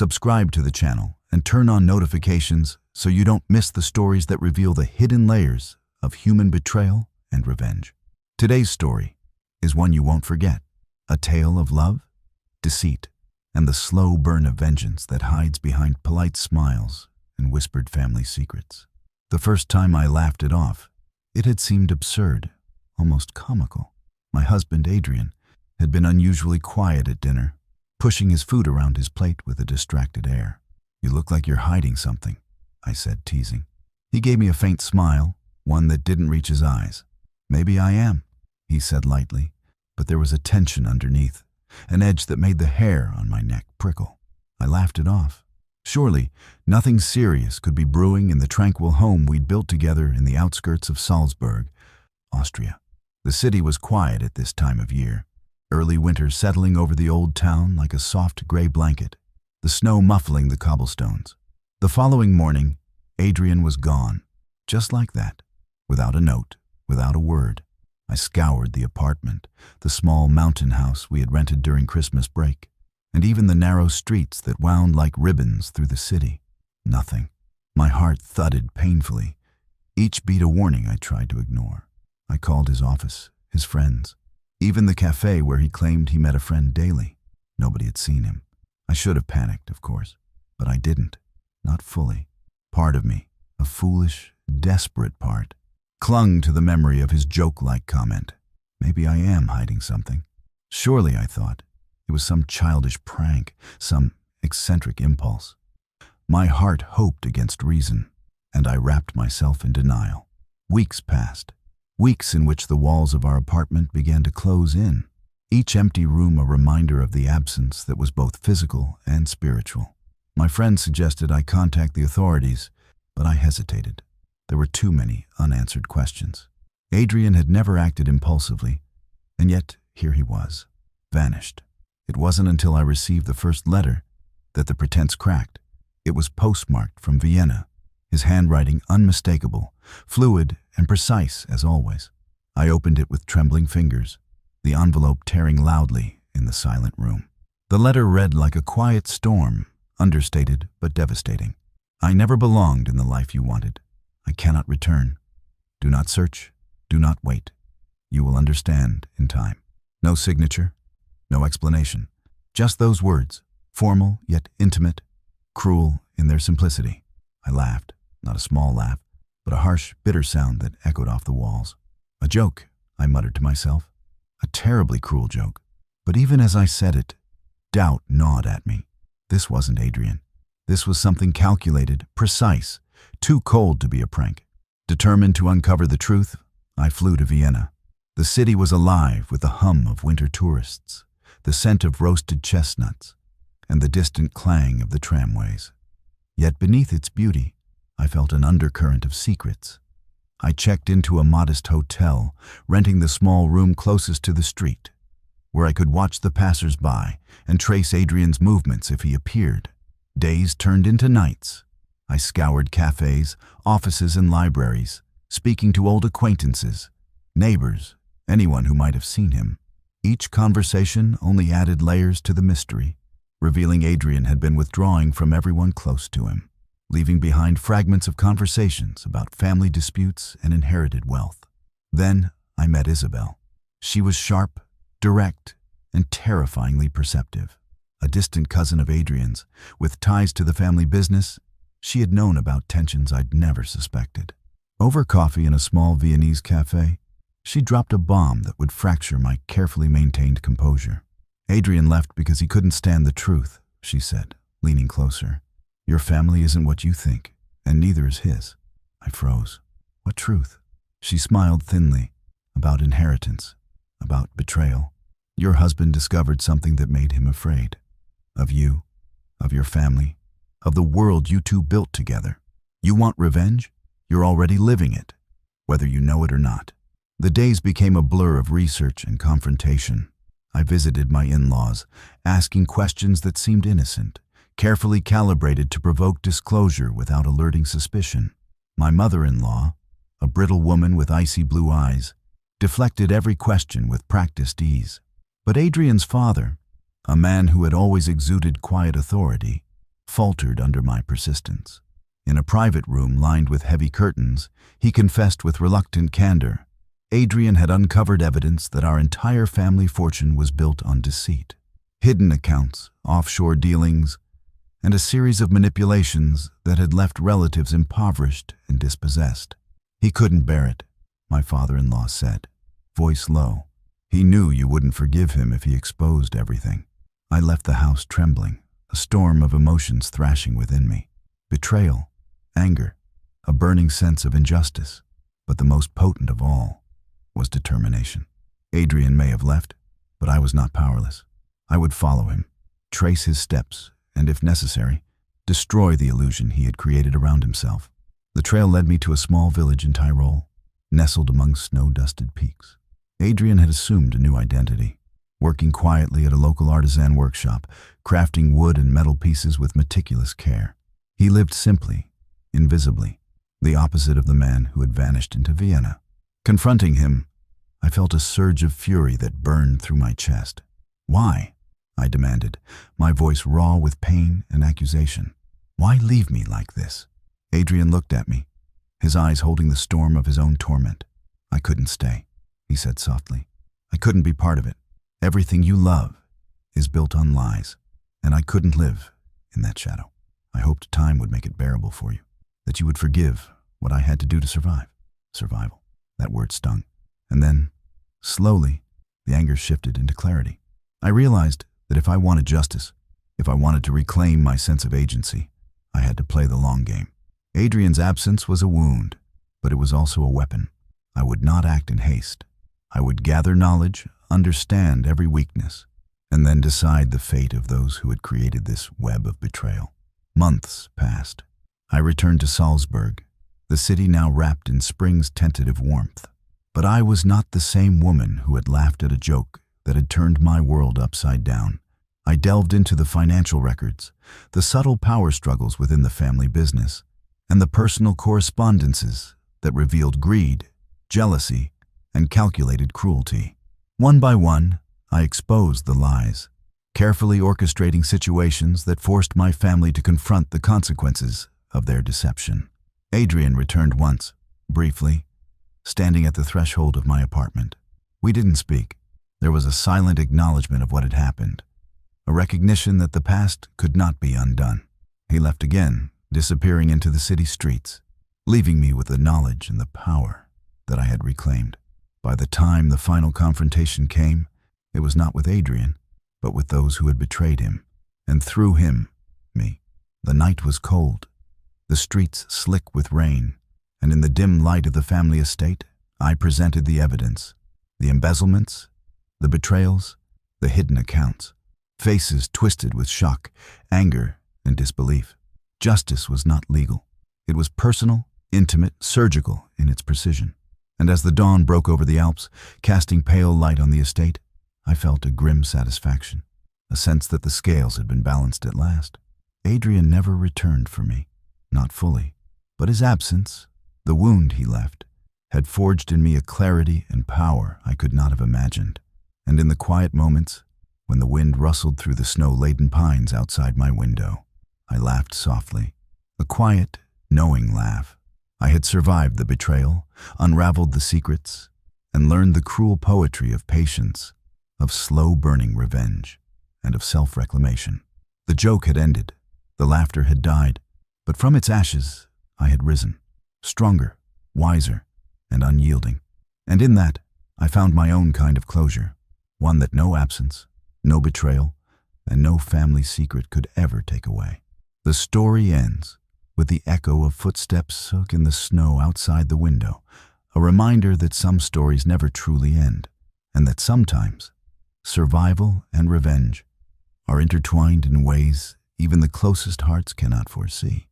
Subscribe to the channel and turn on notifications so you don't miss the stories that reveal the hidden layers of human betrayal and revenge. Today's story is one you won't forget, a tale of love, deceit, and the slow burn of vengeance that hides behind polite smiles and whispered family secrets. The first time I laughed it off, it had seemed absurd, almost comical. My husband, Adrian, had been unusually quiet at dinner, pushing his food around his plate with a distracted air. "You look like you're hiding something," I said, teasing. He gave me a faint smile, one that didn't reach his eyes. "Maybe I am," he said lightly, but there was a tension underneath, an edge that made the hair on my neck prickle. I laughed it off. Surely, nothing serious could be brewing in the tranquil home we'd built together in the outskirts of Salzburg, Austria. The city was quiet at this time of year, early winter settling over the old town like a soft gray blanket, the snow muffling the cobblestones. The following morning, Adrian was gone, just like that, without a note, without a word. I scoured the apartment, the small mountain house we had rented during Christmas break, and even the narrow streets that wound like ribbons through the city. Nothing. My heart thudded painfully, each beat a warning I tried to ignore. I called his office, his friends, even the cafe where he claimed he met a friend daily. Nobody had seen him. I should have panicked, of course, but I didn't. Not fully. Part of me, a foolish, desperate part, clung to the memory of his joke-like comment. Maybe I am hiding something. Surely, I thought, it was some childish prank, some eccentric impulse. My heart hoped against reason, and I wrapped myself in denial. Weeks passed. Weeks in which the walls of our apartment began to close in, each empty room a reminder of the absence that was both physical and spiritual. My friend suggested I contact the authorities, but I hesitated. There were too many unanswered questions. Adrian had never acted impulsively, and yet here he was, vanished. It wasn't until I received the first letter that the pretense cracked. It was postmarked from Vienna, his handwriting unmistakable, fluid and precise as always. I opened it with trembling fingers, the envelope tearing loudly in the silent room. The letter read like a quiet storm, understated but devastating. "I never belonged in the life you wanted. I cannot return. Do not search. Do not wait. You will understand in time." No signature, no explanation. Just those words, formal yet intimate, cruel in their simplicity. I laughed, not a small laugh, but a harsh, bitter sound that echoed off the walls. "A joke," I muttered to myself. "A terribly cruel joke." But even as I said it, doubt gnawed at me. This wasn't Adrian. This was something calculated, precise, too cold to be a prank. Determined to uncover the truth, I flew to Vienna. The city was alive with the hum of winter tourists, the scent of roasted chestnuts, and the distant clang of the tramways. Yet beneath its beauty, I felt an undercurrent of secrets. I checked into a modest hotel, renting the small room closest to the street, where I could watch the passers-by and trace Adrian's movements if he appeared. Days turned into nights. I scoured cafes, offices, and libraries, speaking to old acquaintances, neighbors, anyone who might have seen him. Each conversation only added layers to the mystery, revealing Adrian had been withdrawing from everyone close to him, leaving behind fragments of conversations about family disputes and inherited wealth. Then I met Isabel. She was sharp, direct, and terrifyingly perceptive. A distant cousin of Adrian's, with ties to the family business, she had known about tensions I'd never suspected. Over coffee in a small Viennese cafe, she dropped a bomb that would fracture my carefully maintained composure. "Adrian left because he couldn't stand the truth," she said, leaning closer. "Your family isn't what you think, and neither is his." I froze. "What truth?" She smiled thinly. "About inheritance, about betrayal. Your husband discovered something that made him afraid. Of you, of your family, of the world you two built together. You want revenge? You're already living it, whether you know it or not." The days became a blur of research and confrontation. I visited my in-laws, asking questions that seemed innocent, carefully calibrated to provoke disclosure without alerting suspicion. My mother-in-law, a brittle woman with icy blue eyes, deflected every question with practiced ease. But Adrian's father, a man who had always exuded quiet authority, faltered under my persistence. In a private room lined with heavy curtains, he confessed with reluctant candor. Adrian had uncovered evidence that our entire family fortune was built on deceit. Hidden accounts, offshore dealings, and a series of manipulations that had left relatives impoverished and dispossessed. He couldn't bear it, my father-in-law said, voice low. He knew you wouldn't forgive him if he exposed everything. I left the house trembling, a storm of emotions thrashing within me. Betrayal, anger, a burning sense of injustice, but the most potent of all was determination. Adrian may have left, but I was not powerless. I would follow him, trace his steps, and if necessary, destroy the illusion he had created around himself. The trail led me to a small village in Tyrol, nestled among snow-dusted peaks. Adrian had assumed a new identity, working quietly at a local artisan workshop, crafting wood and metal pieces with meticulous care. He lived simply, invisibly, the opposite of the man who had vanished into Vienna. Confronting him, I felt a surge of fury that burned through my chest. Why? I demanded, my voice raw with pain and accusation. Why leave me like this? Adrian looked at me, his eyes holding the storm of his own torment. I couldn't stay, he said softly. I couldn't be part of it. Everything you love is built on lies, and I couldn't live in that shadow. I hoped time would make it bearable for you, that you would forgive what I had to do to survive. Survival. That word stung. And then, slowly, the anger shifted into clarity. I realized that if I wanted justice, if I wanted to reclaim my sense of agency, I had to play the long game. Adrian's absence was a wound, but it was also a weapon. I would not act in haste. I would gather knowledge, understand every weakness, and then decide the fate of those who had created this web of betrayal. Months passed. I returned to Salzburg, the city now wrapped in spring's tentative warmth. But I was not the same woman who had laughed at a joke that had turned my world upside down. I delved into the financial records, the subtle power struggles within the family business, and the personal correspondences that revealed greed, jealousy, and calculated cruelty. One by one, I exposed the lies, carefully orchestrating situations that forced my family to confront the consequences of their deception. Adrian returned once, briefly, standing at the threshold of my apartment. We didn't speak. There was a silent acknowledgement of what had happened, a recognition that the past could not be undone. He left again, disappearing into the city streets, leaving me with the knowledge and the power that I had reclaimed. By the time the final confrontation came, it was not with Adrian, but with those who had betrayed him, and through him, me. The night was cold, the streets slick with rain, and in the dim light of the family estate, I presented the evidence, the embezzlements, the betrayals, the hidden accounts, faces twisted with shock, anger, and disbelief. Justice was not legal. It was personal, intimate, surgical in its precision. And as the dawn broke over the Alps, casting pale light on the estate, I felt a grim satisfaction, a sense that the scales had been balanced at last. Adrian never returned for me, not fully, but his absence, the wound he left, had forged in me a clarity and power I could not have imagined. And in the quiet moments, when the wind rustled through the snow-laden pines outside my window, I laughed softly, a quiet, knowing laugh. I had survived the betrayal, unraveled the secrets, and learned the cruel poetry of patience, of slow-burning revenge, and of self-reclamation. The joke had ended, the laughter had died, but from its ashes I had risen, stronger, wiser, and unyielding. And in that, I found my own kind of closure, one that no absence, no betrayal, and no family secret could ever take away. The story ends with the echo of footsteps sunk in the snow outside the window, a reminder that some stories never truly end, and that sometimes survival and revenge are intertwined in ways even the closest hearts cannot foresee.